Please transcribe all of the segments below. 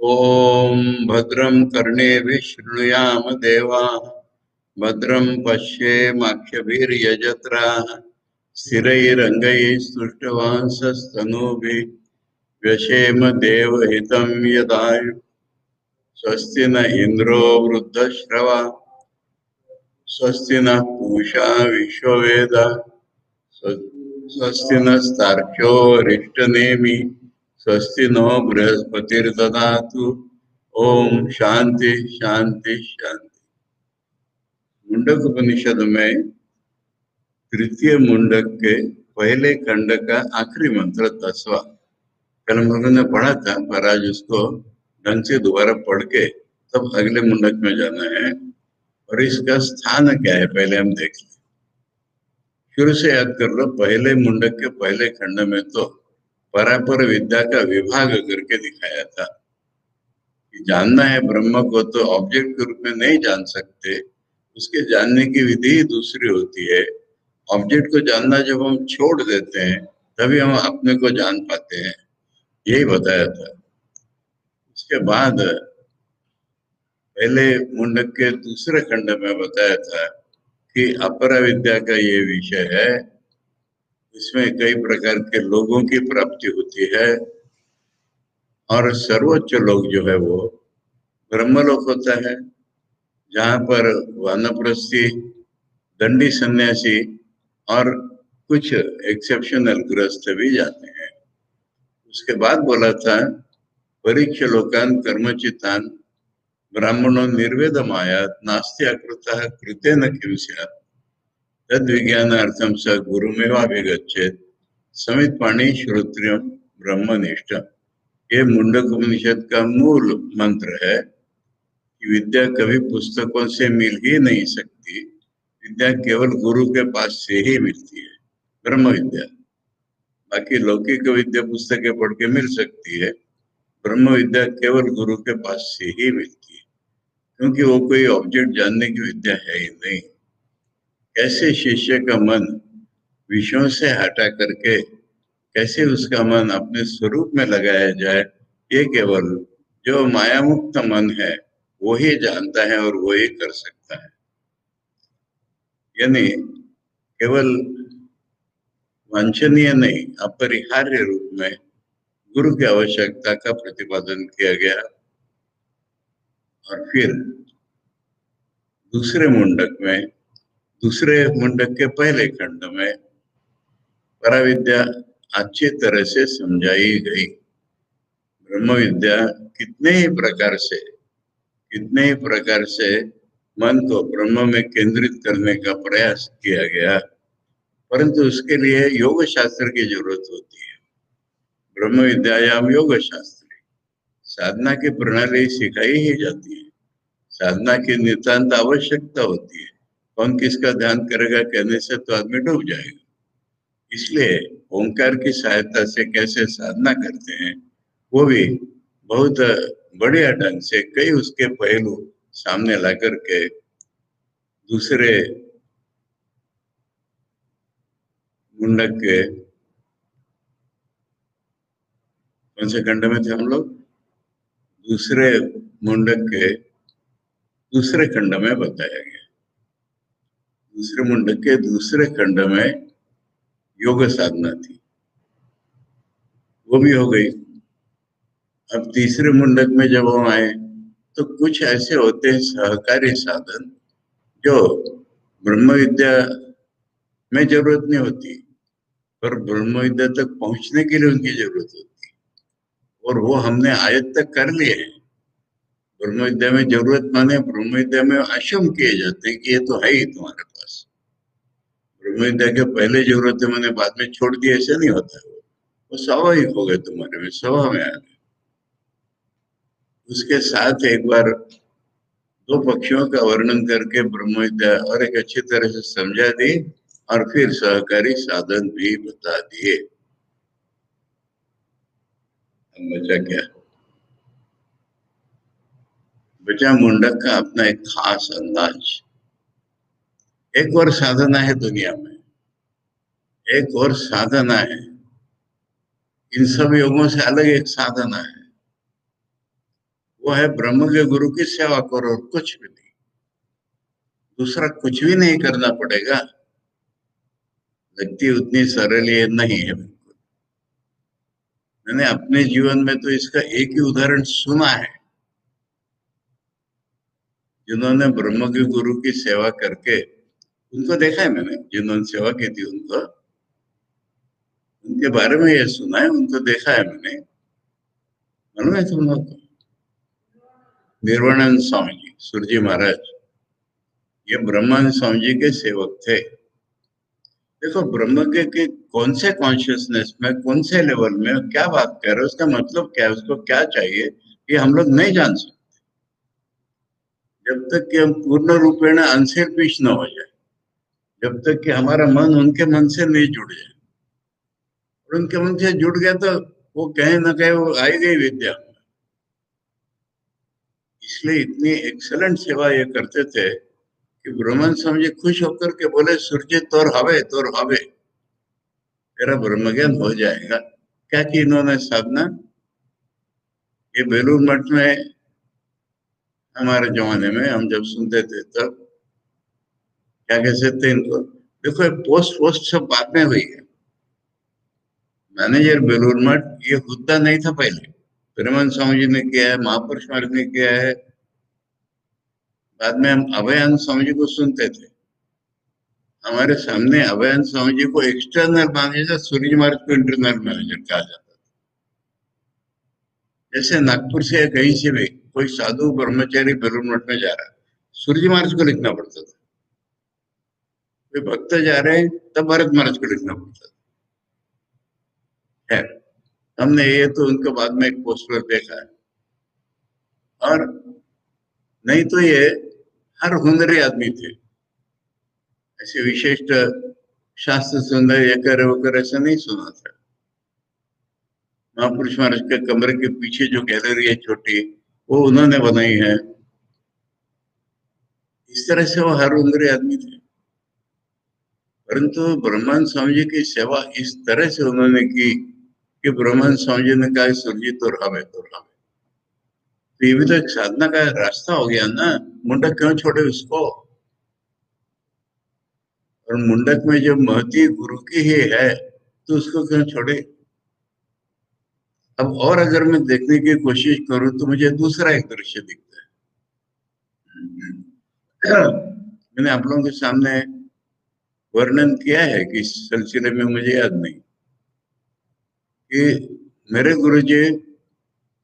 ओम भद्रं कर्णेभिः शृणुयाम देवाः भद्रं पश्येमाक्षभिर्यजत्राः स्थिरैरङ्गैः स्तुष्टवांसस्तनूभिः व्यशेम देवहितं यदायुः स्वस्ति न इन्द्रो वृद्धश्रवा स्वस्ति नः पूषा विश्ववेदाः स्वस्ति नस्तार्क्ष्यो अरिष्टनेमि स्वस्ति नो बृहस्पतिर्ददातु ओम शांति शांति शांति। मुंडक उपनिषद में तृतीय मुंडक के पहले खंड का आखिरी मंत्र 10वां कल हम लोगों ने पढ़ा था, पर आज उसको ढंग से दोबारा पढ़ के तब अगले मुंडक में जाना है। और इसका स्थान क्या है पहले हम देख लें। शुरू से याद कर लो, पहले मुंडक के पहले खंड में तो परापर विद्या का विभाग करके दिखाया था कि जानना है ब्रह्म को तो ऑब्जेक्ट के रूप में नहीं जान सकते, उसके जानने की विधि ही दूसरी होती है। ऑब्जेक्ट को जानना जब हम छोड़ देते हैं तभी हम अपने को जान पाते हैं, यही बताया था। उसके बाद पहले मुंडक के दूसरे खंड में बताया था कि अपरा विद्या का ये विषय है, इसमें कई प्रकार के लोगों की प्राप्ति होती है और सर्वोच्च लोग जो है वो ब्रह्मलोक होता है, जहाँ पर वानप्रस्थी, दंडी सन्यासी और कुछ एक्सेप्शनल गृहस्थ भी जाते हैं। उसके बाद बोला था परीक्ष लोकान कर्मचितान ब्राह्मणों निर्वेदमायात नास्ति अकृतः कृतेन किं स्यात् तद विज्ञानार्थम स गुरुमेवाभिगच्छेत् समित पाणी श्रोत्रियम ब्रह्मनिष्ठ। ये मुंडक उपनिषद का मूल मंत्र है कि विद्या कभी पुस्तकों से मिल ही नहीं सकती, विद्या केवल गुरु के पास से ही मिलती है, ब्रह्म विद्या। बाकी लौकिक विद्या पुस्तकें पढ़ के मिल सकती है, ब्रह्म विद्या केवल गुरु के पास से ही मिलती है, क्योंकि वो कोई ऑब्जेक्ट जानने की विद्या है ही नहीं। कैसे शिष्य का मन विषयों से हटा करके कैसे उसका मन अपने स्वरूप में लगाया जाए, ये केवल जो माया मुक्त मन है वो ही जानता है और वो ही कर सकता है। यानी केवल वांछनीय नहीं, अपरिहार्य रूप में गुरु की आवश्यकता का प्रतिपादन किया गया। और फिर दूसरे मुंडक के पहले खंड में पराविद्या अच्छी तरह से समझाई गई। ब्रह्म विद्या कितने ही प्रकार से मन को ब्रह्म में केंद्रित करने का प्रयास किया गया, परंतु उसके लिए योग शास्त्र की जरूरत होती है। ब्रह्म विद्यायाम योग शास्त्र, साधना की प्रणाली सिखाई ही जाती है, साधना की नितांत आवश्यकता होती है। कौन किसका ध्यान करेगा कहने से तो आदमी डूब जाएगा। इसलिए ओंकार की सहायता से कैसे साधना करते हैं वो भी बहुत बढ़िया ढंग से कई उसके पहलू सामने ला करके दूसरे मुंडक के कौन से खंड में थे हम लोग, दूसरे मुंडक के दूसरे खंड में बताया गया। दूसरे मुंडक के दूसरे खंड में योग साधना थी, वो भी हो गई। अब तीसरे मुंडक में जब हम आए तो कुछ ऐसे होते हैं सहकारी साधन जो ब्रह्म विद्या में जरूरत नहीं होती, पर ब्रह्म विद्या तक पहुंचने के लिए उनकी जरूरत होती है, और वो हमने आयत्त कर लिए हैं। ब्रह्म विद्या में जरूरत माने ब्रह्म विद्या में आशम किए जाते हैं कि ये तो है ही तुम्हारे पास, ब्रह्म विद्या के पहले जरूरत है मैंने बाद में छोड़ दिया, ऐसा नहीं होता है। वो स्वाभाविक हो गए, तुम्हारे में स्वभाव में आ गए। उसके साथ एक बार दो पक्षियों का वर्णन करके ब्रह्म विद्या और एक अच्छी तरह से समझा दी, और फिर सहकारी साधन भी बता दिए। बचा क्या? बचा मुंडक का अपना एक खास अंदाज। एक और साधना है दुनिया में, एक और साधना है, इन सब योगों से अलग एक साधना है। वो है ब्रह्म के गुरु की सेवा करो और कुछ भी नहीं, दूसरा कुछ भी नहीं करना पड़ेगा। व्यक्ति उतनी सरल ये नहीं है बिल्कुल। मैंने अपने जीवन में तो इसका एक ही उदाहरण सुना है, जिन्होंने ब्रह्म के गुरु की सेवा करके, उनको देखा है मैंने, जिन्होंने सेवा की थी उनको, उनके बारे में ये सुना है, उनको देखा है मैंने। मालूम है तुम लोग को? निर्वाणानंद स्वामी जी, सुरजी महाराज, ये ब्रह्मानंद स्वामी जी के सेवक थे। देखो ब्रह्म के कौन से कॉन्शियसनेस में, कौन से लेवल में क्या बात कर रहे हो, उसका मतलब क्या है, उसको क्या चाहिए, ये हम लोग नहीं जान सकते जब तक कि हम पूर्ण रूपेण अनसेल्फिश न हो जाए, जब तक कि हमारा मन उनके मन से नहीं जुड़ जाए। और उनके मन से जुड़ गया तो वो कहीं ना कहीं वो आई गई विद्या। इसलिए इतनी एक्सलेंट सेवा ये करते थे कि ब्रह्मन स्वामी जी खुश होकर के बोले, सूर्य तोर हवे, तोर हवे, तेरा ब्रह्म ज्ञान हो जाएगा। क्या की इन्होंने साधना, ये बेलूर मठ में हमारे जमाने में हम जब सुनते थे तब क्या कहते थे इनको, देखो ये पोस्ट पोस्ट सब बाद में हुई है। मैनेजर बेलूर मठ ये हुद्दा नहीं था पहले, प्रेमानंद स्वामी जी ने किया है, महापुरुष महाराज ने किया है। बाद में हम अभयानंद स्वामी जी को सुनते थे। हमारे सामने अभयानंद स्वामी जी को एक्सटर्नल मैनेजर, सूर्य महाराज को इंटरनल मैनेजर कहा जाता था। जैसे नागपुर से कहीं से भी कोई साधु ब्रह्मचारी बेलूर मठ में जा रहा है, सूर्य महाराज को लिखना पड़ता था। कोई भक्त जा रहे हैं तब भरत महाराज को लिखना पड़ता था। है, हमने ये तो उनको बाद में एक पोस्ट पर देखा है। और नहीं तो ये हर हुनरी आदमी थे, ऐसे विशिष्ट शास्त्र सुंदर ये करे वो करे ऐसा नहीं सुना था। महापुरुष महाराज के कमरे के पीछे जो गैलरी है छोटी, वो उन्होंने बनाई है। इस तरह से वो हर उम्र आदमी थे। परंतु ब्रह्मानंद स्वामी जी की सेवा इस तरह से उन्होंने की कि ब्रह्मानंद स्वामी जी ने कहा, सुरजी तो रहा, तो रहा। तो ये भी तो एक साधना का रास्ता हो गया ना। मुंडक क्यों छोड़े उसको? और मुंडक में जो महती गुरु की ही है तो उसको क्यों छोड़े? अब और अगर मैं देखने की कोशिश करूं तो मुझे दूसरा एक दृश्य दिखता है। मैंने आप लोगों के सामने वर्णन किया है कि इस सिलसिले में मुझे याद नहीं कि मेरे गुरुजी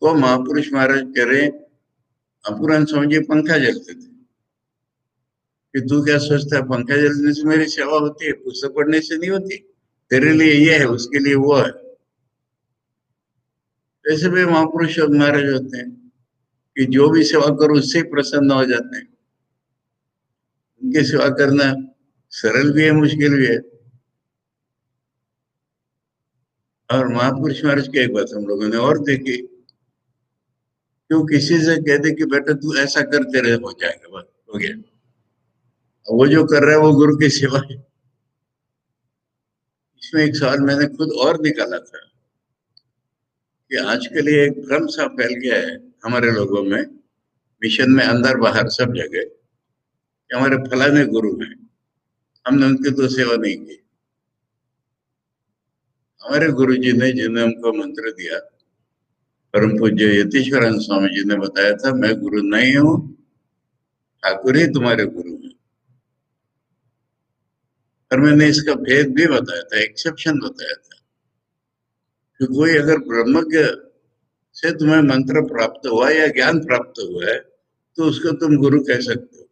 को महापुरुष महाराज कह रहे, अपूरान स्वामी जी पंखा जलते थे कि तू क्या सोचता है पंखा जलने से मेरी सेवा होती है? पुस्तक पढ़ने से नहीं होती। तेरे लिए ये है, उसके लिए वो है। ऐसे भी महापुरुष महाराज होते हैं कि जो भी सेवा करो उससे प्रसन्न हो जाते हैं। उनकी सेवा करना सरल भी है, मुश्किल भी है। और महापुरुष महाराज की एक बात हम लोगों ने और देखी, क्यों किसी से कह दे कि बेटा तू ऐसा कर, तेरे हो जाएगा, बस हो गया। वो जो कर रहा है वो गुरु की सेवा है। इसमें एक सवाल मैंने खुद और निकाला था कि आजकल ये एक भ्रम सा फैल गया है हमारे लोगों में, मिशन में अंदर बाहर सब जगह, कि हमारे फलाने गुरु हैं, हमने उनकी तो सेवा नहीं की। हमारे गुरु जी ने, जिन्हें हमको मंत्र दिया, परम पूज्य यतीश्वरानंद स्वामी जी ने बताया था, मैं गुरु नहीं हूँ, ठाकुर ही तुम्हारे गुरु हैं। और मैंने इसका भेद भी बताया था, एक्सेप्शन बताया था कि कोई अगर ब्रह्मज्ञ से तुम्हें मंत्र प्राप्त हुआ या ज्ञान प्राप्त हुआ है तो उसको तुम गुरु कह सकते हो।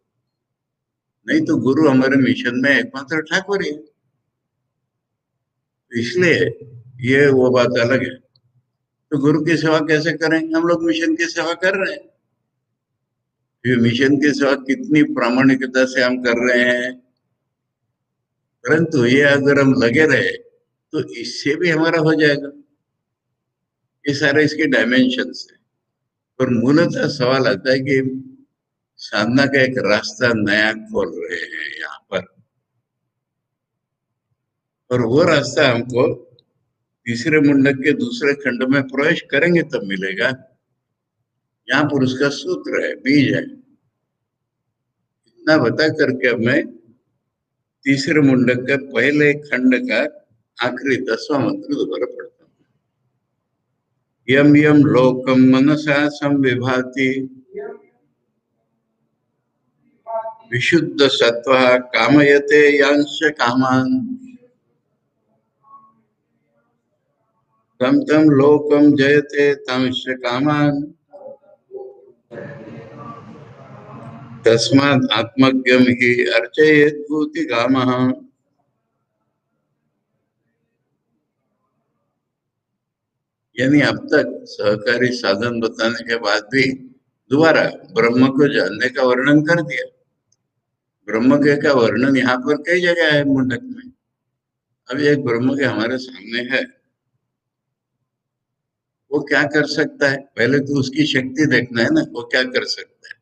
नहीं तो गुरु हमारे मिशन में एकमात्र ठाकुर ही है। इसलिए ये वो बात अलग है। तो गुरु की सेवा कैसे करेंगे? हम लोग मिशन की सेवा कर रहे हैं। ये मिशन की सेवा कितनी प्रामाणिकता से हम कर रहे हैं, परंतु ये अगर हम लगे रहे तो इससे भी हमारा हो जाएगा। ये सारे इसके डायमेंशन है। पर मूलतः सवाल आता है कि साधना का एक रास्ता नया खोल रहे हैं यहाँ पर, और वो रास्ता हमको तीसरे मुंडक के दूसरे खंड में प्रवेश करेंगे तब मिलेगा। यहाँ पर उसका सूत्र है, बीज है। इतना बता करके अब मैं तीसरे मुंडक के पहले खंड का आखिरी 10वां मंत्र दोबारा पढ़ता हूँ। यम यम लोकम मनसा संविभाति विशुद्ध सत्व कामयते यांश कामान तम तम लोकम जयते तंश कामान तस्मात् आत्मज्ञम ही अर्चयेत भूति कामः। यानी अब तक सहकारी साधन बताने के बाद भी दोबारा ब्रह्म को जानने का वर्णन कर दिया। ब्रह्म के का वर्णन यहाँ पर कई जगह है मुंडक में। अब एक ब्रह्म के हमारे सामने है, वो क्या कर सकता है, पहले तो उसकी शक्ति देखना है ना, वो क्या कर सकता है।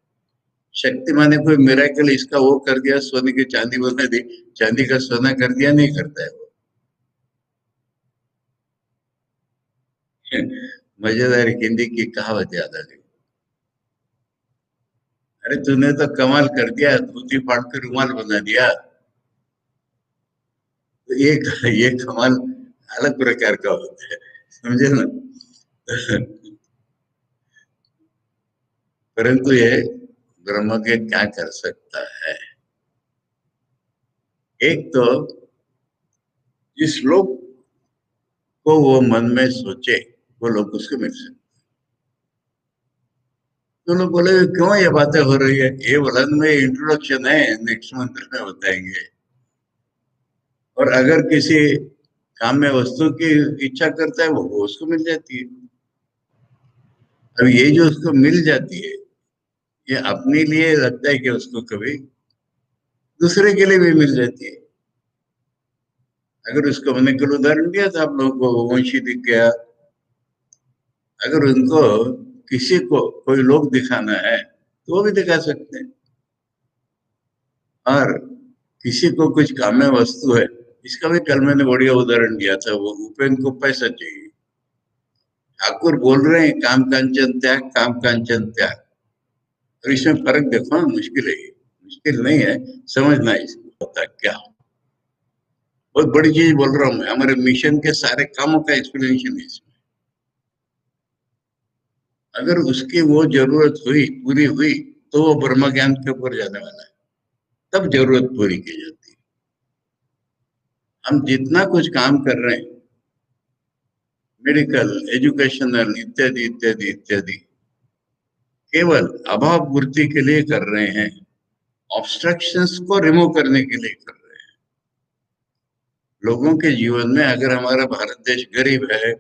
शक्ति माने कोई मिरेकल इसका वो कर दिया, सोने की चांदी बना दी, चांदी का सोना कर दिया, नहीं करता है वो। मजेदार हिंदी की कहावत याद आ गई। अरे तूने तो कमाल कर दिया, धोती फाड़ कर रुमाल बना दिया। तो ये कमाल अलग प्रकार का होता है, समझे ना। परंतु ये ब्रह्म के क्या कर सकता है। एक तो जिस लोग को वो मन में सोचे वो लोग उसको मिल सकते। तो लोग बोले क्यों ये बातें हो रही है, ये वर्णन में इंट्रोडक्शन है, नेक्स्ट मंत्र में बताएंगे। और अगर किसी काम में वस्तु की इच्छा करता है वो उसको मिल जाती है। अब ये जो उसको मिल जाती है, ये अपने लिए लगता है कि उसको कभी दूसरे के लिए भी मिल जाती है। अगर उसको मैंने कल उदाहरण दिया था आप लोगों को, वंशी दिख गया। अगर उनको किसी को कोई लोग दिखाना है तो वो भी दिखा सकते हैं। और किसी को कुछ काम में वस्तु है, इसका भी कल मैंने बढ़िया उदाहरण दिया था, वो उपेन को पैसा चाहिए। ठाकुर बोल रहे हैं काम कांचन त्याग, काम कांचन त्याग। और इसमें फर्क देखो ना, मुश्किल है, मुश्किल नहीं है समझना इसको होता क्या। बहुत बड़ी चीज बोल रहा हूँ मैं, हमारे मिशन के सारे कामों का एक्सप्लेनेशन है इसमें। अगर उसकी वो जरूरत हुई, पूरी हुई, तो वो ब्रह्म ज्ञान के ऊपर जाने वाला है, तब जरूरत पूरी की जाती है। हम जितना कुछ काम कर रहे हैं, मेडिकल, एजुकेशनल इत्यादि इत्यादि इत्यादि, केवल अभाव पूर्ति के लिए कर रहे हैं, ऑब्स्ट्रक्शंस को रिमूव करने के लिए कर रहे हैं। लोगों के जीवन में अगर हमारा भारत देश गरीब है,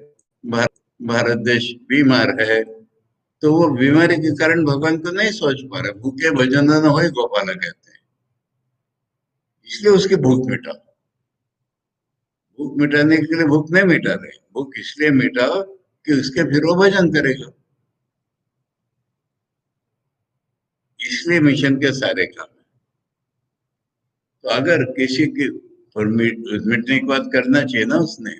भारत देश बीमार है, तो वो बीमारी के कारण भगवान को नहीं सोच पा रहे। भूखे भजन न हो गोपाल कहते हैं, इसलिए उसकी भूख मिटाओ। भूख मिटाने के लिए भूख नहीं मिटा रहे, भूख इसलिए मिटाओ कि उसके फिर वो भजन करेगा। इसलिए मिशन के सारे काम। तो अगर किसी की मिटने की बात करना चाहिए ना उसने,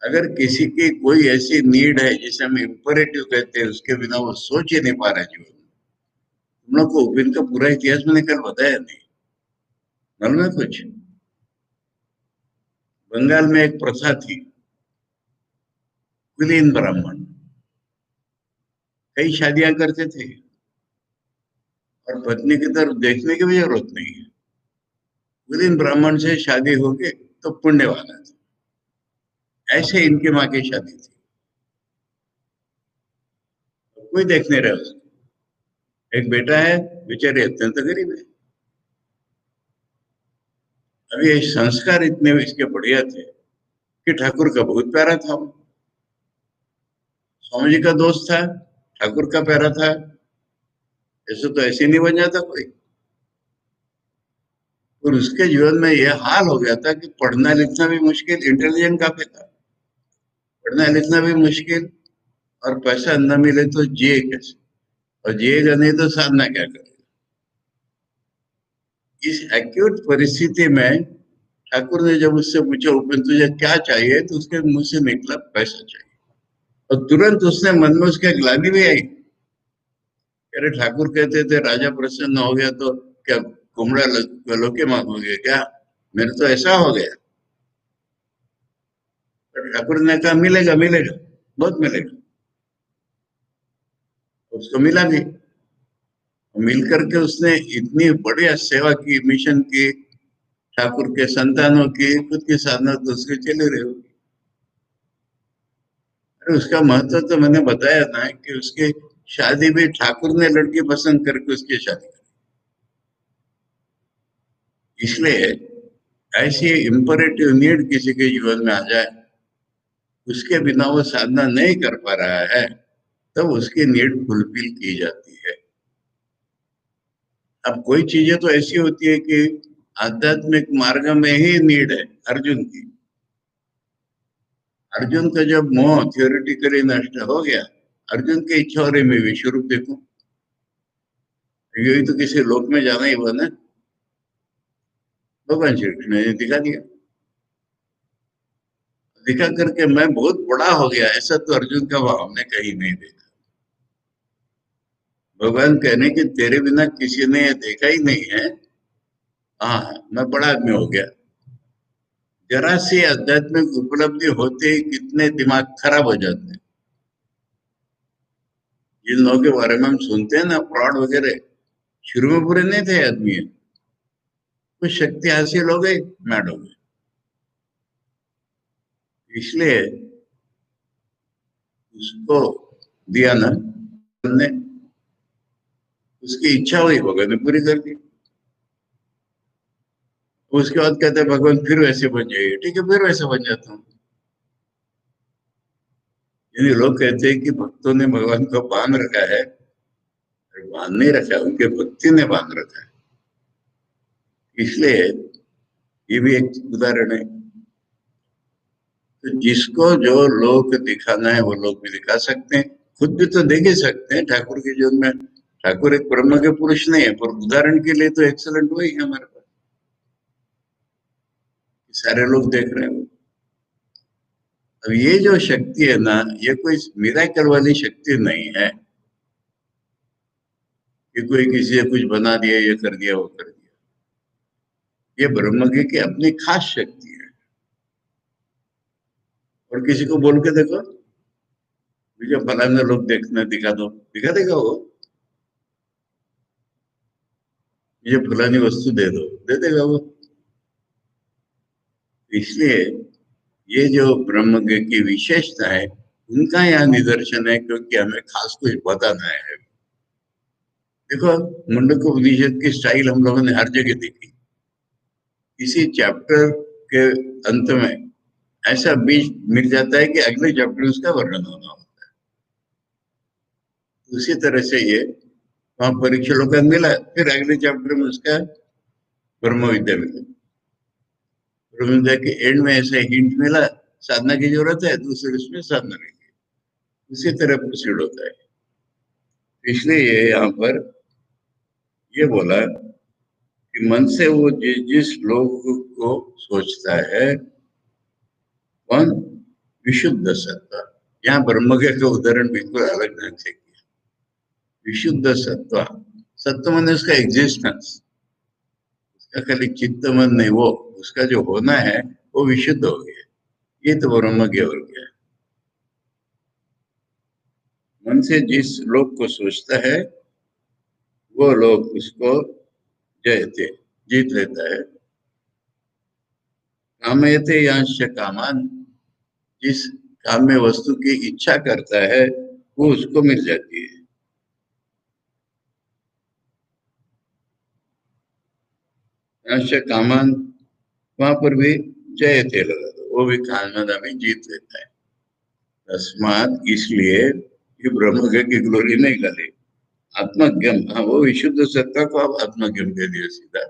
अगर किसी की कोई ऐसी नीड है जिसे हम इम्परेटिव कहते हैं, उसके बिना वो सोच ही नहीं पा रहा जीवन में। तुम लोग को उपीन का पूरा इतिहास मैंने कल बताया नहीं, मालूम है कुछ। बंगाल में एक प्रथा थी, कुलीन ब्राह्मण कई शादियां करते थे और पत्नी की तरफ देखने की भी जरूरत नहीं है। कुलीन ब्राह्मण से शादी हो गई तो पुण्य वाला था। ऐसे इनकी माँ की शादी थी, कोई देख नहीं रहा उसको। एक बेटा है, बेचारे अत्यंत गरीब है। अभी ये संस्कार इतने इसके बढ़िया थे कि ठाकुर का बहुत प्यारा था। स्वामी जी का दोस्त था, ठाकुर का प्यारा था। ऐसे तो ऐसे नहीं बन जाता कोई। और उसके जीवन में यह हाल हो गया था कि पढ़ना लिखना भी मुश्किल, इंटेलिजेंट काफी था, पढ़ना लिखना भी मुश्किल, और पैसा न मिले तो जिए कैसे, और जिएगा नहीं तो साधना क्या करेगा। इस एक्यूट परिस्थिति में ठाकुर ने जब उससे पूछा उपेंद्र तुझे क्या चाहिए, तो उसके मुंह से निकला पैसा चाहिए। और तुरंत उसने मन में उसके ग्लानि भी आई, अरे ठाकुर कहते थे राजा प्रसन्न हो गया तो क्या कुमड़ा लोके मांगोगे क्या? मेरे तो ऐसा हो गया। पर ठाकुर ने कहा मिलेगा मिलेगा, बहुत मिलेगा। उसको मिला भी। मिल करके उसने इतनी बढ़िया सेवा की, मिशन की, ठाकुर के संतानों की, खुद की साधना तो उसके चले रहे हो। अरे उसका महत्व तो मैंने बताया ना कि उसकी शादी भी ठाकुर ने लड़की पसंद करके उसकी शादी की। इसलिए ऐसी इम्परेटिव नीड किसी के जीवन में आ जाए, उसके बिना वो साधना नहीं कर पा रहा है, तब उसकी नीड फुलफिल की जाती है। अब कोई चीजें तो ऐसी होती है कि आध्यात्मिक मार्ग में ही नीड है। अर्जुन की, अर्जुन का जब मोह थियोरिटिकली नष्ट हो गया, अर्जुन की इच्छा हो रही मैं विश्व रूप देखूं, यही तो किसी लोक में जाना ही हुआ ना। भगवान श्री कृष्ण ने दिखा दिया, दिखा करके मैं बहुत बड़ा हो गया, ऐसा तो अर्जुन का भाव हमने कहीं नहीं देखा। भगवान कहने कि तेरे बिना किसी ने ये देखा ही नहीं है। हाँ, मैं बड़ा आदमी हो गया। जरा सी आध्यात्मिक उपलब्धि होते ही कितने दिमाग खराब हो जाते हैं। जिन लोगों के बारे में हम सुनते हैं ना, फ्रॉड वगैरह, शुरू में बुरे नहीं थे आदमी, कुछ शक्ति हासिल हो गई, मैड हो गए। इसलिए उसको दिया ना ने, उसकी इच्छा हुई भगवान ने पूरी कर दी। उसके बाद कहते हैं भगवान फिर वैसे बन जाइए, ठीक है फिर वैसे बन जाता हूँ। यानी लोग कहते हैं कि भक्तों ने भगवान को बांध रखा है, बांध नहीं रखा, उनके भक्ति ने बांध रखा है। इसलिए ये भी एक उदाहरण है। तो जिसको जो लोक दिखाना है वो लोग भी दिखा सकते हैं, खुद भी तो देख ही सकते हैं ठाकुर के जीवन में। ठाकुर एक ब्रह्म के पुरुष नहीं है, पर उदाहरण के लिए तो एक्सलेंट वही है हमारे पास, सारे लोग देख रहे हैं। अब ये जो शक्ति है ना, ये कोई मिराकल वाली शक्ति नहीं है कि कोई किसी से कुछ बना दिया, ये कर दिया वो कर दिया। ये ब्रह्म की अपनी खास शक्ति है। और किसी को बोल के देखो, मुझे फलाने लोग देखना दिखा दो, दिखा देगा वो। मुझे फलानी वस्तु दे दो, दे देगा वो। इसलिए ये जो ब्रह्म की विशेषता है, उनका यहाँ निदर्शन है, क्योंकि हमें खास कुछ बताना है। देखो, मुंडक उपनिषद की स्टाइल हम लोगों ने हर जगह देखी। इसी चैप्टर के अंत में ऐसा बीज मिल जाता है कि अगले चैप्टर उसका वर्णन होना होता है। उसी तरह से ये वहां परीक्षा लोग मिला, फिर अगले चैप्टर में उसका ब्रह्म विद्या मिला। ब्रह्म विद्या के एंड में ऐसे हिंट मिला, साधना की जरूरत है, दूसरे उसमें साधना नहीं, उसी तरह प्रोसीड होता है। इसलिए ये यहाँ पर ये बोला कि मन से वो जिस लोग को सोचता है, वह विशुद्ध सत्ता। यहाँ ब्रह्म के उदाहरण बिल्कुल अलग ढंग से किया। विशुद्ध सत्ता, सत्व मन उसका एग्जिस्टेंस, उसका खाली चित्त मन नहीं, वो उसका जो होना है वो विशुद्ध हो गया। ये तो ब्रह्म की और क्या है। मन से जिस लोग को सोचता है, वो लोग उसको जयते, जीत लेता है। कामयते यांश कामान, जिस काम में वस्तु की इच्छा करता है वो उसको मिल जाती है। यांश कामान, वहां पर भी जयते लगा दो, वो भी कामना में जीत लेता है। तस्मात, इसलिए ये ब्रह्म की ग्लोरी नहीं गाली। आत्मज्ञम, हाँ वो विशुद्ध सत्ता को आप आत्मज्ञम कह दिया सीधा।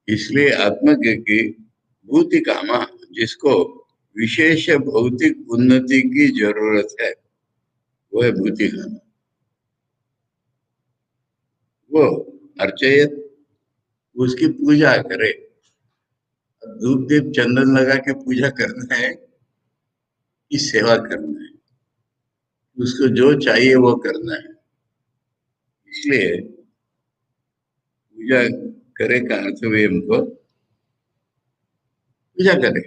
इसलिए आत्मज्ञ की भूति कामा, जिसको विशेष भौतिक उन्नति की जरूरत है, वो है भूति कामा। वो अर्चयत, उसकी पूजा करे। धूप दीप चंदन लगा के पूजा करना है कि सेवा करना है, उसको जो चाहिए वो करना है। इसलिए पूजा करे का अर्थ भी हमको पूजा करे।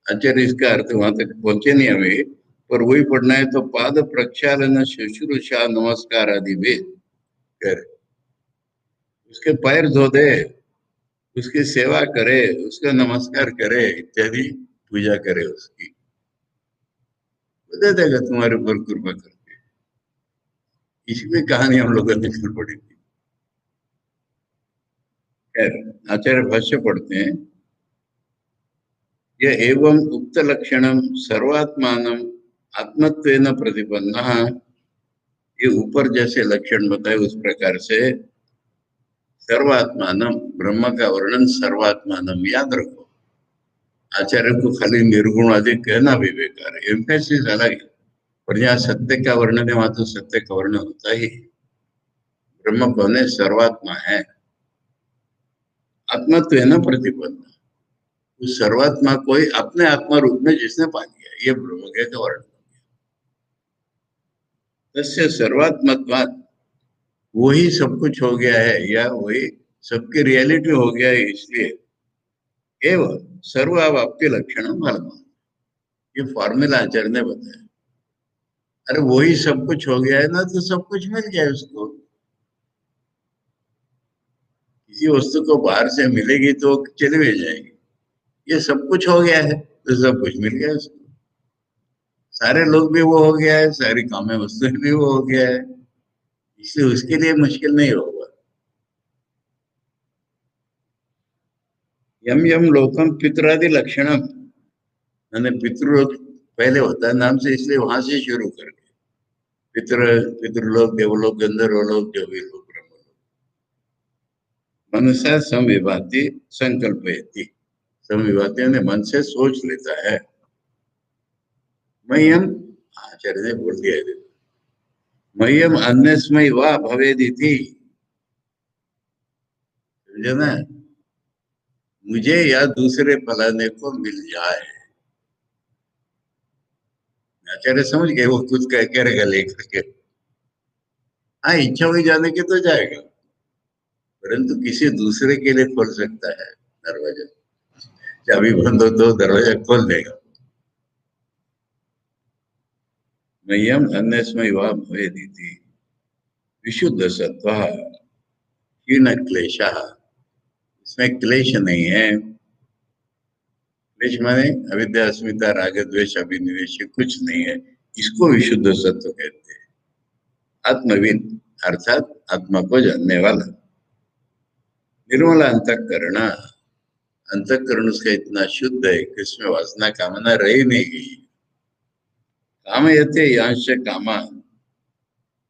आचार्य इसका अर्थ वहां तक पहुंचे नहीं हमें, पर वही पढ़ना है तो पाद प्रक्षालन शुश्रूषा नमस्कार आदि भी करे। उसके पैर धो दे, उसकी सेवा करे, उसका नमस्कार करे इत्यादि पूजा करे उसकी, वो दे देगा तुम्हारे ऊपर कृपा करके। इसमें कहानी हम लोगों ने निकल पड़ी थी। खैर, आचार्य भाष्य पढ़ते हैं, यह एवं उक्त लक्षणम सर्वात्मानम आत्मत्वेन प्रतिपन्ना, ये ऊपर जैसे लक्षण बताए उस प्रकार से सर्वात्मानम, ब्रह्म का वर्णन सर्वात्मानम याद रखो। आचार्य को खाली निर्गुण आदि कहना भी बेकार है, एम्फेसिस अलग है, पर जहाँ सत्य का वर्णन है वहां तो सत्य का वर्णन होता ही। ब्रह्म कौन है? सर्वात्मा है, आत्मत्व है ना प्रतिपन्न। उस सर्वात्मा को ही अपने आत्मा रूप में जिसने पा लिया, ये ब्रह्म का वर्णन। तस्य सर्वात्मत्वात्, वही सब कुछ हो गया है या वही सबकी रियलिटी हो गया है, इसलिए एवं सर्वावाप्ति लक्षण फलम, ये फॉर्मूला आचार्य ने बताया। अरे वही सब कुछ हो गया है ना, तो सब कुछ मिल जाए उसको। किसी वस्तु को बाहर से मिलेगी तो चली भी जाएगी, ये सब कुछ हो गया है तो सब कुछ मिल गया उसको। सारे लोग भी वो हो गया है, सारी काम्य वस्तुएं भी वो हो गया है, इसलिए उसके लिए मुश्किल नहीं होगा। यम यम लोकम पितरादि लक्षणम, मैंने पितृलोक पहले होता है नाम से, इसलिए वहां से शुरू करके पितृ, पितृलोक, देवलोक, गंधर्वलोक, जो भी लोग, ब्रह्मलोक। मनसा संविभाति संकल्पयति, संविभाति ने मन से सोच लेता है। मह्यम, आचार्य ने बोल दिया है, मह्यम अन्यस्मय वा भवेदिति, समझे ना, मुझे या दूसरे फलाने को मिल जाए। आचार्य समझ गए वो कुछ कह करेगा लेकर के। हाँ, इच्छा हुई जाने की तो जाएगा, परंतु किसी दूसरे के लिए खोल सकता है दरवाजा। चाबी बंद हो तो दरवाजा खोल देगा। मह्यम अन्यस्मय वा भवेदिति विशुद्ध सत्व हीन क्लेशः, इसमें क्लेश नहीं है। क्लेश माने अविद्या, अस्मिता, राग, द्वेष, अभिनिवेश, कुछ नहीं है, इसको विशुद्ध सत्व कहते हैं। आत्मविद अर्थात आत्मा को जानने वाला। निर्मल अंतःकरण, अंतःकरण उसका इतना शुद्ध है कि उसमें वासना कामना रही नहीं गई। कामयते यांश कामा,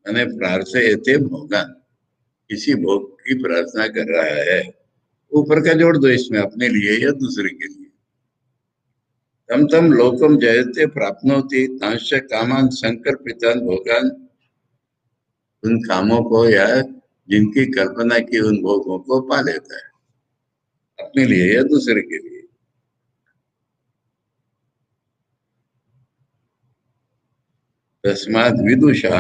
मैंने प्रार्थयते भोगा, किसी भोग की प्रार्थना कर रहा है, ऊपर का जोड़ दो इसमें, अपने लिए या दूसरे के लिए। तम तम लोकम जयते प्राप्नोति तांश कामान संकल्पितान भोगान, उन कामों को या जिनकी कल्पना की उन भोगों को पा लेता है, अपने लिए या दूसरे के लिए। तस्माद विदुषा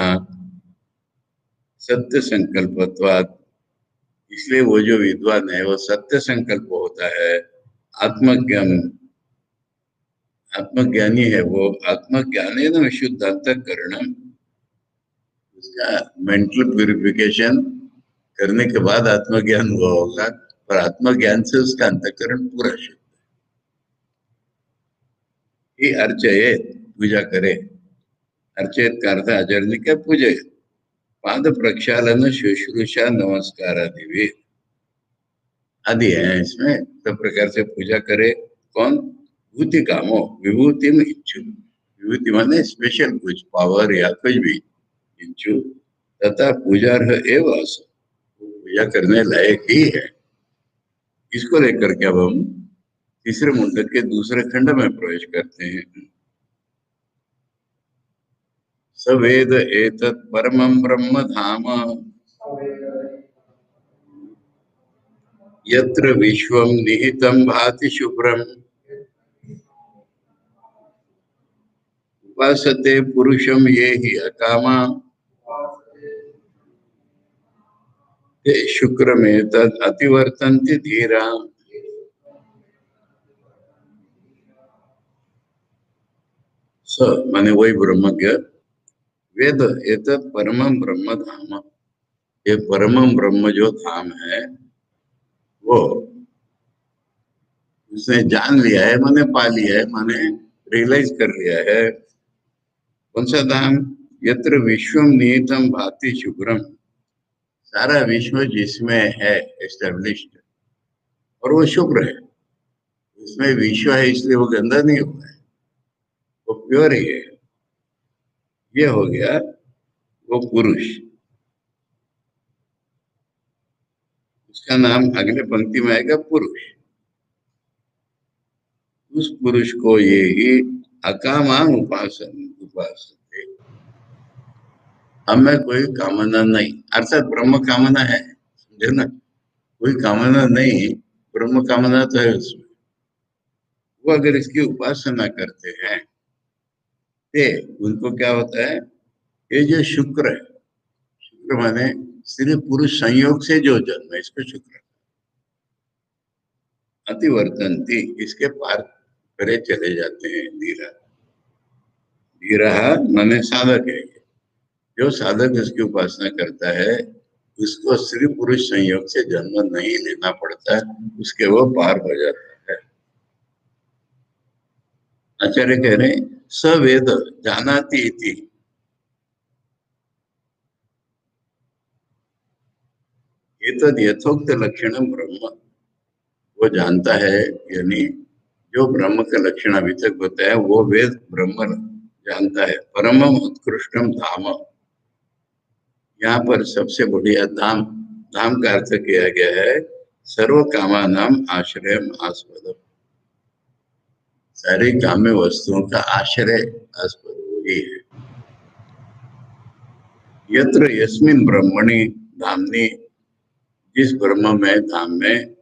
सत्य संकल्पत्वात्, इसलिए वो जो विद्वान है वो सत्य संकल्प होता है। आत्मज्ञान, आत्मज्ञानी है वो, आत्मज्ञान है ना विशुद्ध अंतःकरण, उसका मेंटल प्यूरिफिकेशन करने के बाद आत्मज्ञान हुआ होगा, पर आत्मज्ञान से उसका अंतःकरण पूरा शुद्ध ही। अर्चयेत, पूजा करे, अर्चयत का अर्थ आचरण क्या, पूजे। पाद प्रक्षालन शुश्रूषा नमस्कार आदि भी आदि है इसमें, सब प्रकार से पूजा करे। कौन? भूति कामो विभूति में इच्छु, विभूति माने स्पेशल कुछ पावर या कुछ भी, इच्छु तथा पूजार्ह एवं असो, पूजा करने लायक ही है। इसको लेकर के अब हम तीसरे मुंडक के दूसरे खंड में प्रवेश करते हैं। सवेद एतत् परमं ब्रह्म धाम यत्र विश्वं निहितं भाति शुभ्रम् उपासते पुरुषं ये हि अकामा ते शुक्र में तद अतिवर्तन्ति धीरा। स माने वही ब्रह्मज्ञ, वेद एतत् परमं ब्रह्म धाम, ये परमम ब्रह्म जो धाम है वो उसने जान लिया है, माने पा लिया है, माने रियलाइज कर लिया है। कौन सा धाम? यत्र विश्वम निहितम भाति शुभ्रम, सारा विश्व जिसमें है एस्टेब्लिश्ड, और वो शुभ्र है। इसमें विश्व है इसलिए वो गंदा नहीं हुआ है, वो प्योर ही है। ये हो गया वो पुरुष। उसका नाम अगले पंक्ति में आएगा पुरुष। उस पुरुष को ये ही अकामान उपासते, हमें कोई कामना नहीं, अर्थात ब्रह्म कामना है, समझे ना? कोई कामना नहीं, ब्रह्म कामना तो है उसमें। वो अगर इसकी उपासना करते हैं ते उनको क्या होता है? ये जो शुक्र है, शुक्र माने स्त्री पुरुष संयोग से जो जन्म है इसको शुक्र, अतिवर्तनती इसके पार करे चले जाते हैं। धीरा, धीरा माने साधक है। जो साधक इसकी उपासना करता है उसको स्त्री पुरुष संयोग से जन्म नहीं लेना पड़ता, उसके वो पार हो जाता है। आचार्य कह रहे हैं स वेद जानाति इति, ये तो यथोक्त लक्षण ब्रह्म, वो जानता है, यानी जो ब्रह्म का लक्षण अभी तक बताया वो वेद ब्रह्म जानता है। परमम उत्कृष्टम धाम, यहाँ पर सबसे बढ़िया धाम, धाम का अर्थ किया गया है सर्व कामानाम आश्रय आस्पद, सारी काम्य वस्तुओं का आश्रय आस्पद वही है। यत्र यस्मिन ब्रह्मणि धामनि, जिस ब्रह्म में धाम में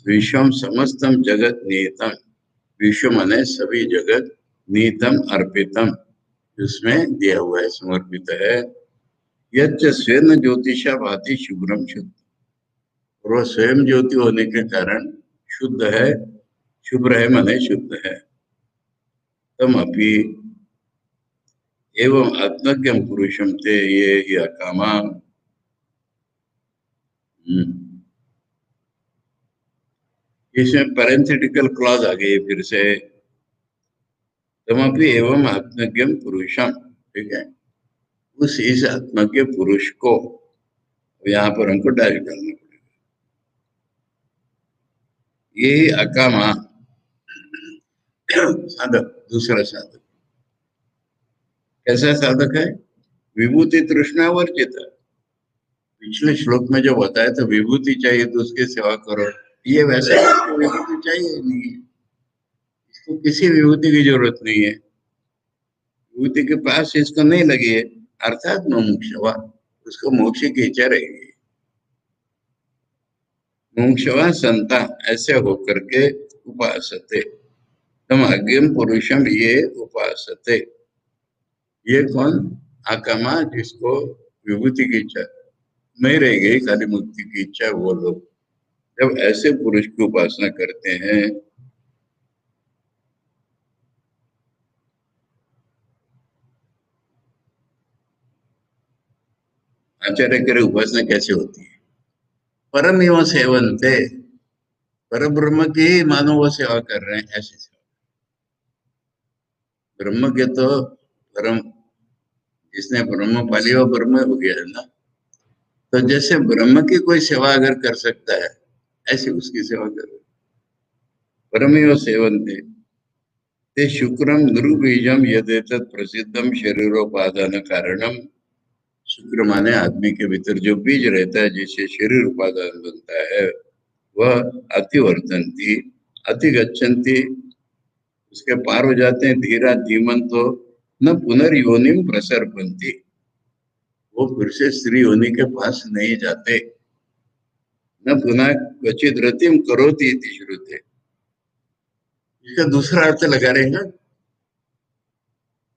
विश्वम समस्तम जगत निहितम, विश्व माने सभी जगत, निहितम अर्पितम उसमें दिया हुआ है, समर्पित है। यच्च स्वयं ज्योतिषा भाति शुभ्रम शुद्ध, और वह स्वयं ज्योति होने के कारण शुद्ध है, शुभ्र है माने शुद्ध है। तम अपि एवं आत्मज्ञम पुरुषम ते ये ही अकामा। इसमें पैरेंथेटिकल क्लॉज आ गई फिर से, तमपि एवं आत्मज्ञम पुरुषम, ठीक है? उस इस आत्मज्ञ पुरुष को यहाँ पर हमको डैश करना पड़ेगा। यही अकामा साधक, दूसरा साधक कैसा साधक है? विभूति तृष्णा वर्जित। पिछले श्लोक में जो बताया तो विभूति चाहिए तो उसकी सेवा करो, ये वैसे विभूति चाहिए ही नहीं है, इसको किसी विभूति की जरूरत नहीं है, विभूति के पास इसको नहीं लगी है, अर्थात मुमुक्षवा, उसको मोक्ष की इच्छा रहेगी। मुमुक्षवा संता ऐसे होकर के उपासते, तम अज्ञम पुरुषम ये उपासते, ये कौन? आकामा, जिसको विभूति की इच्छा नहीं रह गई, खाली मुक्ति की इच्छा, वो लोग जब ऐसे पुरुष की उपासना करते हैं आचार्य करे उपासना कैसे होती है? परम एवं सेवनते, पर ब्रह्म की मानो वो सेवा कर रहे हैं, ऐसी सेवा। ब्रह्म के तो परम, जिसने ब्रह्म पा लिया वो ब्रह्म हो गया है ना, तो जैसे ब्रह्म की कोई सेवा अगर कर सकता है ऐसी उसकी सेवा करो। परम एवं सेवनते ते शुक्रम गुरुबीजम यदेतत् प्रसिद्धम शरीरोपादान कारणम, शुक्र माने आदमी के भीतर जो बीज रहता है जिससे शरीर उपादान बनता है, वह अतिवर्तनती अति गच्छन्ति उसके पार हो जाते हैं। धीरा धीमन तो न पुनर्योनिम प्रसरपंती, वो फिर से स्त्री योनि के पास नहीं जाते। न पुनः क्वचित रतिम करोति इति श्रुते, इसका दूसरा अर्थ लगा रहेगा,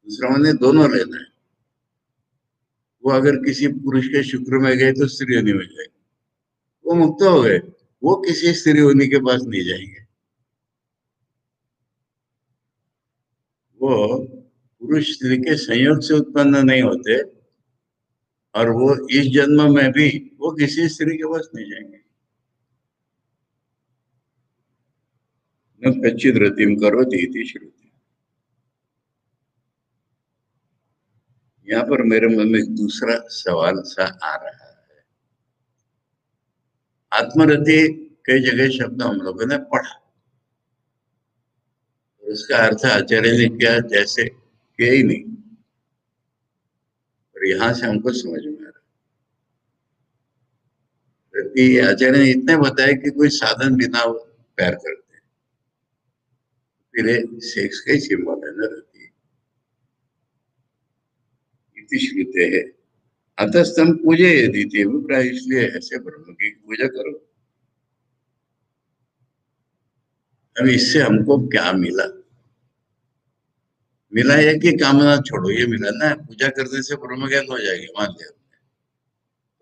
दूसरा माने दोनों लेना है। वो अगर किसी पुरुष के शुक्र में गए तो स्त्री योनि में जाएगी, वो मुक्त हो गए, वो किसी स्त्री होने के पास नहीं जाएंगे। वो पुरुष स्त्री के संयोग से उत्पन्न नहीं होते, और वो इस जन्म में भी वो किसी स्त्री के पास नहीं जाएंगे। न कच्चित रतिम करोति इति श्रुति। यहाँ पर मेरे मन में एक दूसरा सवाल सा आ रहा है। आत्मरति कई जगह शब्द हम लोगों ने पढ़ा, उसका अर्थ आचार्य ने किया जैसे किया ही नहीं, और यहाँ से हमको समझ में आ रहा है कि आचार्य ने इतने बताया कि कोई साधन बिना प्यार करते हैं, फिर सेक्स का ही सिंबल है ना रति। इति श्रुते है अतस्तम पूजे यदि अभिप्राय, इसलिए ऐसे ब्रह्म की पूजा करो। अब इससे हमको क्या मिला? मिला है कि कामना छोड़ो, ये मिला ना। पूजा करने से ब्रह्म ज्ञान हो जाएगी मान लिया,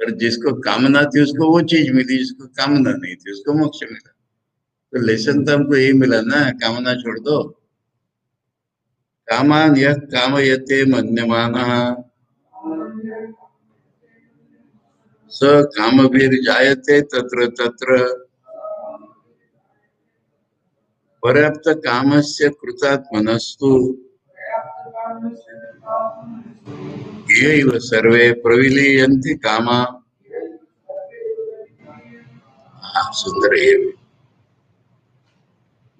पर जिसको कामना थी उसको वो चीज मिली, जिसको कामना नहीं थी उसको मोक्ष मिला। तो लेसन तो हमको यही मिला ना, कामना छोड़ दो। कामान यह कामयते मन्यमानः स कामभिर्जायते तत्र तत्र पर्याप्त कामस्य कृतात्मनस्तु येयैव सर्वे प्रविलीयन्ते कामा। सुंदर है।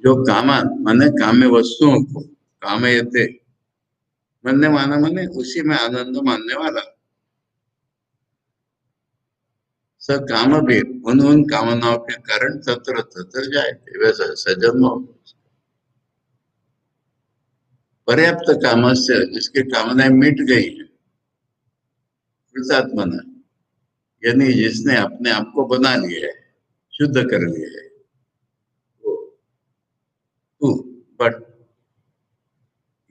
जो कामान माने काम्य वस्तुओं को, कामयते मानने माना माने उसी में आनंद मानने वाला, स काम भी उन कामनाओं के कारण तत्र तत्र जाए, वैसा सजन्म पर्याप्त काम से जिसकी कामनाएं मिट गई है, कृतात्मना यानी जिसने अपने आप को बना लिया है, शुद्ध कर लिया है, वो तू। बट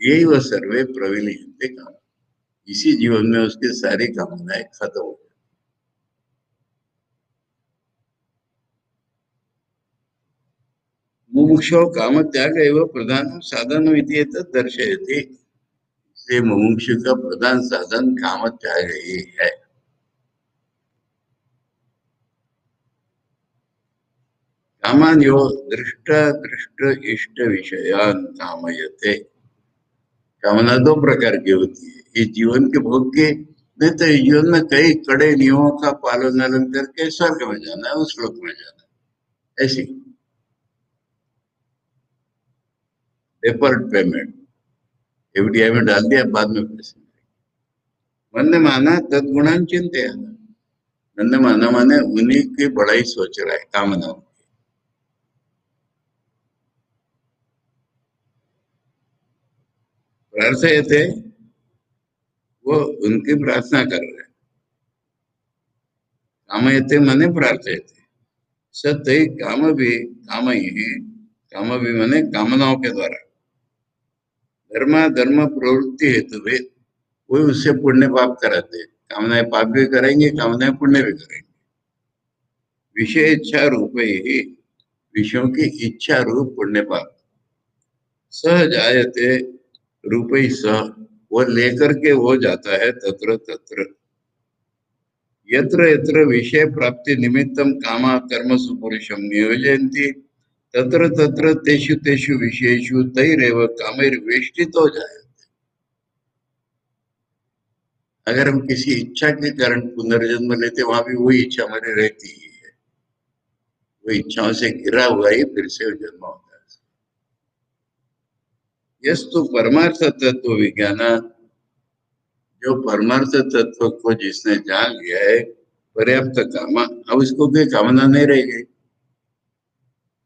यही वह सर्वे प्रविलीयन्ते काम, इसी जीवन में उसकी सारी कामनाएं खत्म हो गई। मुमुक्षो काम त्याग एवं प्रधान साधन दर्शयति। इसलिए मुमुक्षु का प्रधान साधन काम त्याग ही है। कामान यो दृष्ट दृष्ट इष्ट विषयान कामयते। कामना दो प्रकार की होती है, ये जीवन के भोग के, नहीं तो जीवन में कई कड़े नियमों का पालन करके स्वर्ग में जाना है, उस लोक में जाना है, ऐसी डेफर्ड पेमेंट एफडीआई में डाल दिया, बाद में पैसे। मन ने माना तदगुणान चिंत्य, मन ने माना माने उन्हीं की बड़ाई सोच रहा है कामना। प्रार्थना थे, वो उनकी प्रार्थना कर रहे हैं। कामयते माने प्रार्थयते, सत्य काम ही काम भी माने कामनाओं के द्वारा, धर्म धर्म प्रवृत्ति हेतु वे, वही उससे पुण्य पाप कराते हैं। कामनाएं पाप भी करेंगे, कामनाएं पुण्य भी करेंगे। विषय इच्छा रूप ही, विषयों की इच्छा रूप पुण्य पाप, सहज आयते रूप ही सह, वो लेकर के वो जाता है तत्र तत्र। यत्र यत्र विषय प्राप्ति निमित्तम कामा कर्मसु पुरुषम नियोजयन्ति तत्र तत्र तेषु तेषु विषयेषु तैरेव कामैर्वेष्टितो जाए। अगर हम किसी इच्छा के कारण पुनर्जन्म लेते, वहां भी वही इच्छा हमारी रहती ही है, वो इच्छाओं से घिरा हुआ ही फिर से जन्म होता है। यस्तु परमार्थ तत्व विज्ञान, जो परमार्थ तत्व को जिसने जान लिया है, पर्याप्त कामा, अब इसको कोई कामना नहीं रह गई।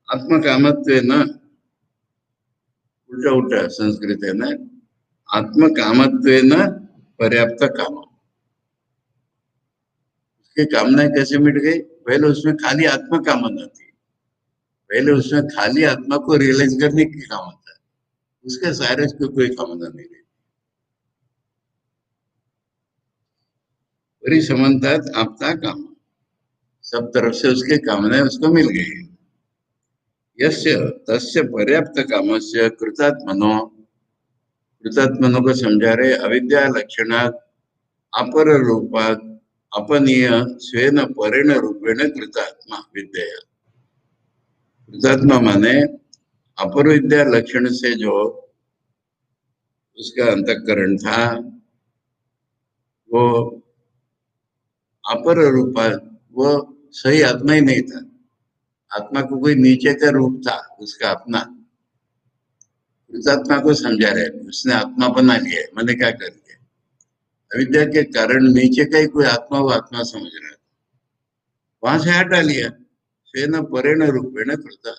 आत्म कामत्व न, उल्टा उल्टा संस्कृत है ना, आत्म कामत्व न पर्याप्त काम। उसकी कामनाएं कैसे मिट गई? पहले उसमें खाली आत्मा कामना थी, पहले उसमें खाली आत्मा को रियलाइज करने की कामना था, उसके सारे को कोई कामना नहीं रही। परिसमन्तात आपता काम, सब तरफ से उसकी कामनाएं उसको मिल गई। यस्य तस्य पर्याप्त कामस्य कृतात्मनो, कृतात्मनो को समझा रहे अविद्या लक्षणात् अपर रूपात अपनीय स्वेन परेण रूपेण कृतात्मा विद्या। कृतात्मा माने अपर विद्या लक्षण से जो उसका अंतःकरण था वो अपर रूपा, वो सही आत्मा ही नहीं था। आत्मा को कोई नीचे का रूप था उसका अपना। उस आत्मा को समझा रहे उसने आत्मा बना लिया है, मैंने क्या कर दिया। अविद्या के कारण नीचे का ही कोई आत्मा वो आत्मा समझ रहा था, वहां से हटा लिया। स्वेन परेण रूपेण कृता,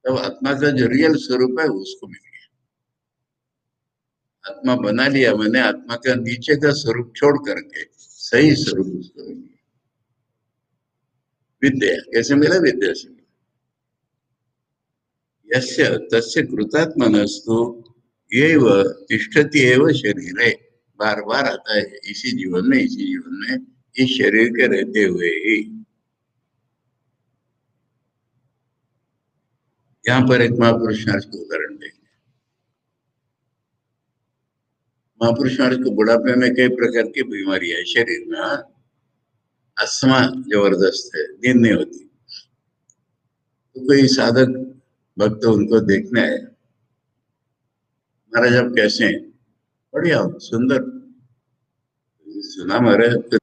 तब आत्मा का जो रियल स्वरूप है उसको मिल गया। आत्मा बना लिया मैंने, आत्मा का नीचे का स्वरूप छोड़ करके सही स्वरूप उसको मिल गया। विद्या कैसे मिला? विद्या से मिला। यस्य तस्य कृतात्मनस्तु एव तिष्ठति एव शरीरे, बार बार आता है इसी जीवन में, इसी जीवन में, इस शरीर के रहते हुए ही। यहाँ पर एक महापुरुष महाराज को उदाहरण देंगे। महापुरुष महाराज को बुढ़ापे में कई प्रकार की बीमारियां है शरीर में। हाँ, अस्थमा जबरदस्त है, नींद नहीं होती। तो कोई साधक भक्त उनको देखने आए, महाराज आप कैसे हैं? बढ़िया, सुंदर। सुना महाराज तो,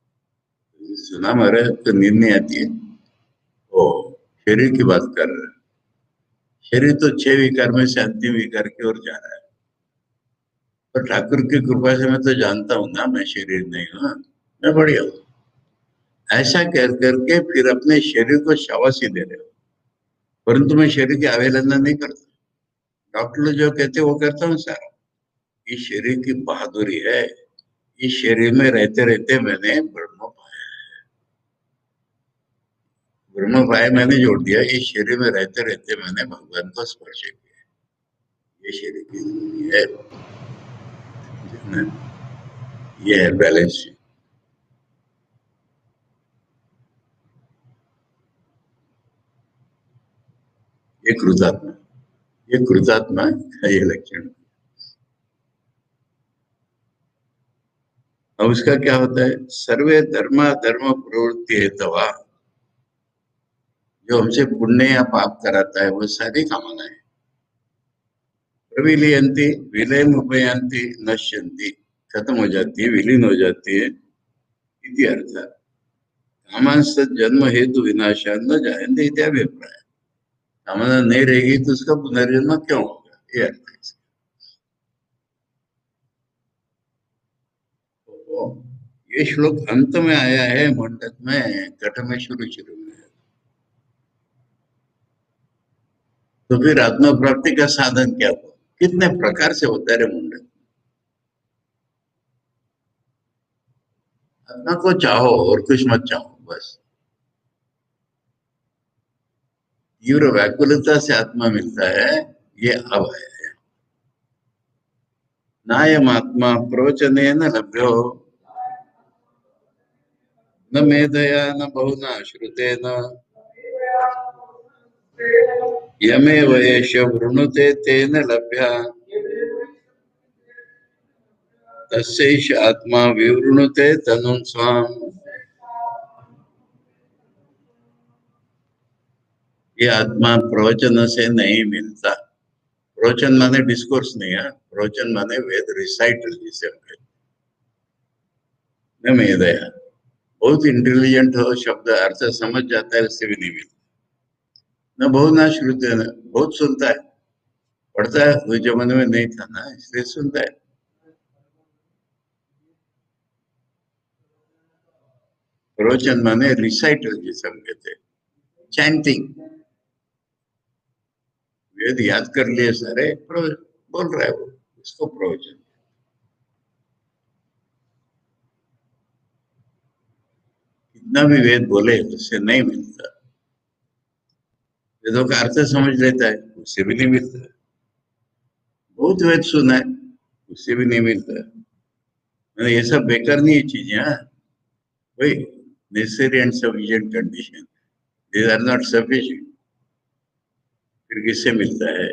सुना महाराज तो नींद नहीं आती है। ओ, शरीर की बात कर रहे हैं। शरीर तो 6 विकार में से अंतिम विकार की ओर जा रहा है। तो ठाकुर की कृपा से मैं तो जानता हूँ ना, मैं शरीर नहीं हूँ, मैं बढ़िया हूँ। ऐसा कह करके फिर अपने शरीर को शाबाशी दे रहे हो, परंतु मैं शरीर की अवहेलना नहीं करता। डॉक्टर लोग जो कहते हैं वो करता हूँ सारा। इस शरीर की बहादुरी है। इस शरीर में रहते रहते मैंने ब्रह्म पाया। ब्रह्म पाया मैंने जोड़ दिया, इस शरीर में रहते रहते मैंने भगवान को स्पर्श किया। ये शरीर की जिंदगी है, ये है बैलेंस। ये कृतात्मा, ये कृतात्मा का ये लक्षण। अब उसका क्या होता है? सर्वे धर्मा धर्म प्रवृत्ति हेतवा, जो हमसे पुण्य या पाप कराता है वो सारी कामनाएं प्रविलियंती विलय उपयांती नश्यंती, खत्म हो जाती है, विलीन हो जाती है। इति अर्थ कामांस जन्म हेतु विनाशा न जायते इत्याभिप्राय। कामना नहीं रहेगी तो उसका पुनर्जन्म क्यों होगा, ये अर्थ है इसका। तो ये श्लोक अंत में आया है, मंडक में, कठ में शुरू शुरू में। तो फिर आत्मा प्राप्ति का साधन क्या हुआ? कितने प्रकार से होता है रे मुंडन। आत्मा को चाहो और कुछ मत चाहो, बस तीव्र व्याकुलता से आत्मा मिलता है, ये अब है। नायम आत्मा प्रवचने न लभ्यो, न मेधया न बहुना श्रुतेन, यमेव एष वृणुते तेन लभ्या, तस्यैष आत्मा विवृणुते तनुं स्वाम। ये आत्मा प्रवचन से नहीं मिलता। प्रवचन माने डिस्कोर्स नहीं है, प्रवचन माने वेद रिसाइटल जिसे हम कहते हैं। न मेधया, बहुत इंटेलिजेंट हो, शब्द अर्थ समझ जाता है, उससे भी नहीं मिलता। न बहुत ना श्रुते, न बहुत सुनता है, पढ़ता है, उस जमाने में नहीं था ना, इसलिए सुनता है। प्रवचन माने रिसाइटल जिसे हम कहते हैं, चैंटिंग। वेद याद कर लिए सारे, बोल रहा है वो, उसको प्रवचन। कितना भी वेद बोले उससे नहीं मिलता। वेदों का अर्थ समझ लेता है, उससे भी नहीं मिलता। बहुत वेद सुना है, उससे भी नहीं मिलता। ये सब बेकार नहीं है चीजें। हाँ भाई, necessary and sufficient condition. These are not sufficient. फिर किससे मिलता है?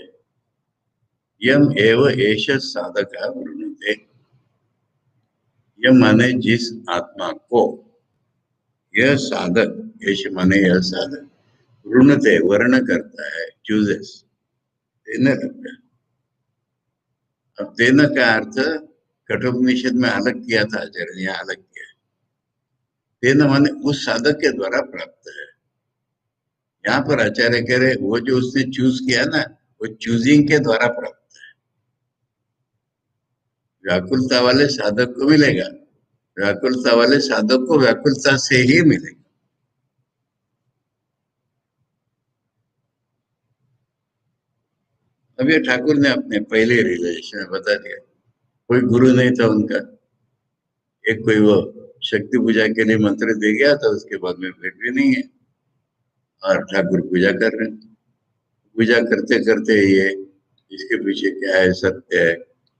यम एव एष साधक वृणुते। यम माने जिस आत्मा को, यह साधक, एष माने यह साधक, वृणुते वर्ण करता है, चूजेस, देने लगता है। अब देने का अर्थ कठोपनिषद में अलग किया था आचार्य ने, यहाँ अलग किया है। देना माने उस साधक के द्वारा प्राप्त है। यहाँ पर आचार्य कह रहे वो जो उसने चूज किया ना, वो चूजिंग के द्वारा प्राप्त है। व्याकुलता वाले साधक को मिलेगा, व्याकुलता वाले साधक को व्याकुलता से ही मिलेगा। अब ये ठाकुर ने अपने पहले रिलेशन में बता दिया, कोई गुरु नहीं था उनका। एक कोई वो शक्ति पूजा के लिए मंत्र दे गया था, उसके बाद में भेंट भी नहीं है, और ठाकुर पूजा कर रहे हैं। पूजा करते करते ये इसके पीछे क्या है, सत्य है,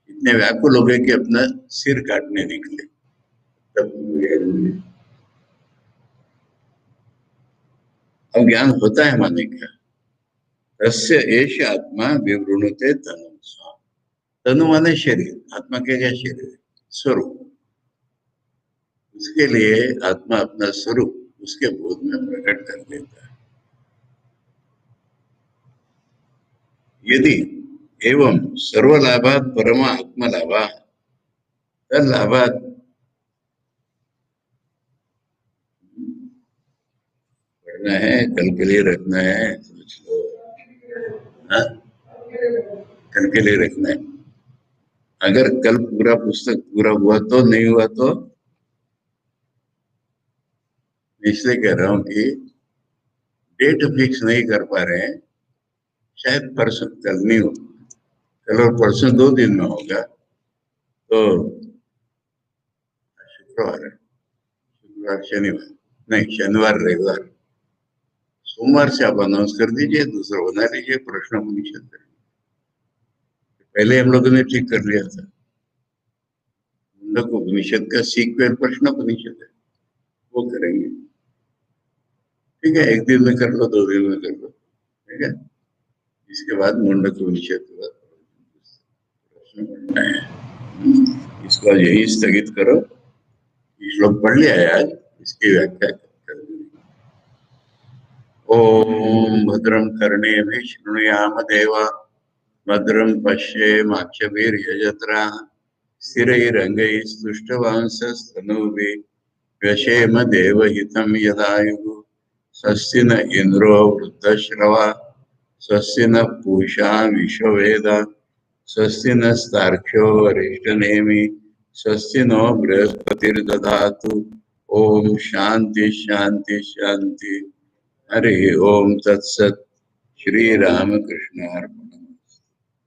इतने व्याकुल हो गए कि अपना सिर काटने निकले। तब अब ज्ञान होता है माने क्या? तस्य एष आत्मा विवृणुते तनु। तनु माने शरीर, आत्मा के क्या शरीर, स्वरूप। उसके लिए आत्मा अपना स्वरूप उसके बोध में प्रकट कर देता है। यदि एवं सर्वलाभात परम आत्मलाभा, तलाभात पढ़ना है, कल के लिए रखना है, सोच लो। हाँ? कल के लिए रखना है। अगर कल पूरा पुस्तक पूरा हुआ तो, नहीं हुआ तो इसलिए कह रहा हूं कि डेट फिक्स नहीं कर पा रहे हैं, शायद परसों, कल नहीं हो, कल और परसों 2 दिन में होगा। तो शुक्रवार है, शुक्रवार शनिवार नहीं, शनिवार रविवार, सोमवार से आप अनाउंस कर दीजिए, दूसरा बना लीजिए, प्रश्न उपनिषद करेंगे। पहले हम लोगों ने ठीक कर लिया था, मुंडक उपनिषद का सीक्वल प्रश्न उपनिषद है, वो करेंगे। ठीक है, 1 दिन में कर लो, 2 दिन में कर लो, ठीक है। इसके बाद मुंडक उपनिषद के बाद प्रश्न पढ़ना है। इसको यही स्थगित करो। श्लोक पढ़ लिया है आज, इसकी व्याख्या कर दी। ओम भद्रं कर्णेभिः शृणुयाम देवा, भद्रं पश्येमाक्षभिर्यजत्राः, स्थिरैरङ्गैस्तुष्टुवांसस्तनूभिः व्यशेम देवहितं यदायुः। स्वस्ति न इन्द्रो वृद्धश्रवा, स्वस्ति न पूषा विश्ववेदाः, स्वस्ति नस्तार्क्ष्यो अरिष्टनेमिः, स्वस्ति नो बृहस्पतिर्दधातु। ओम शांति शांति शांति। हरि ओम तत्सत्। श्री रामकृष्ण अर्पणम्।